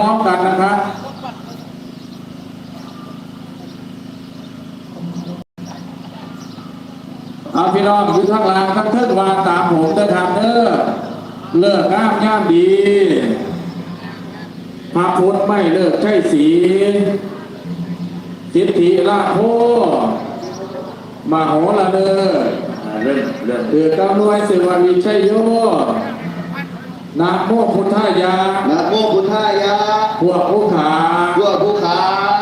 ร้อมกันนะครับเอาพี่น้องอยู่ทั้งลางทั้งเทิงวางตามผมจะทำเด้อเลิกงามย่ามดีพระพุทธไม่เลิกใช่สีสิทธิราโพมาโหระเด้อเรื่องคือกำนวยสิวาวิชัยโยนะโมพุทธายะนะโมพุทธายะพวกผู้ขา พวกผู้ขา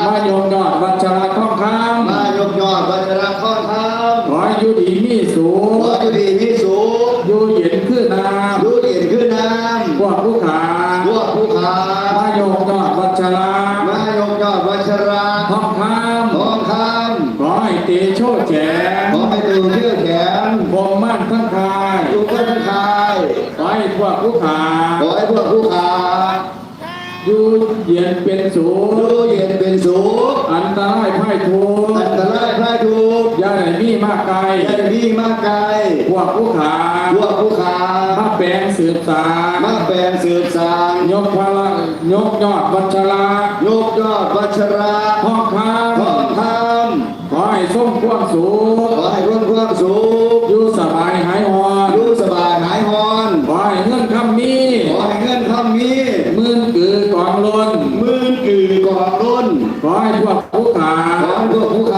ม ายกยอดวัชระข้องคำ มายกยอดวัชระข้อนคำ ขออยู่ดีมีสูง ขออยู่ดีมีสูง อยู่เย็นขึ้นน้ ดูเย็นขึ้นน้ ำพวกผู้ขา ำพวกผู้ขาม ายกยอดวัชระ มายกยอดวัชระ ข้องค ทองค ำขอให้เตโชแฉ ำขอให้ตูเชื่อแขน คงมั่นทั้งกาย อยู่กันทั้งกาย ขอให้พวกผู้ขา ขอให้พวกผู้ขาม อยู่เย็นเป็นสู ดู ง เย็นเป็นสูง อันตรายพ่ายทุก อันตรายพลายทุกข์ อย่าได้มีมากไกล อย่าได้มีมากไกล พวกผู้ขา พวกผู้ขาม มาแปลงสืบสาร มาแปลงสืบสาน ยกพละยกยอดวัชระ ยกยอดวัชระ ห้องค ทองค ำขอให้ส้มความสู ำ ง ขอให้ร่วมความสุข อยู่สบายหายหอน อยู่สบายหายฮอน ขอให้เงินคำนี้ ขอให้เงินคำนี้ มื่นกือกองล้น หมื่นกือกองล้น ขอให้พวกผู้ขา ขอให้พวกผู้ข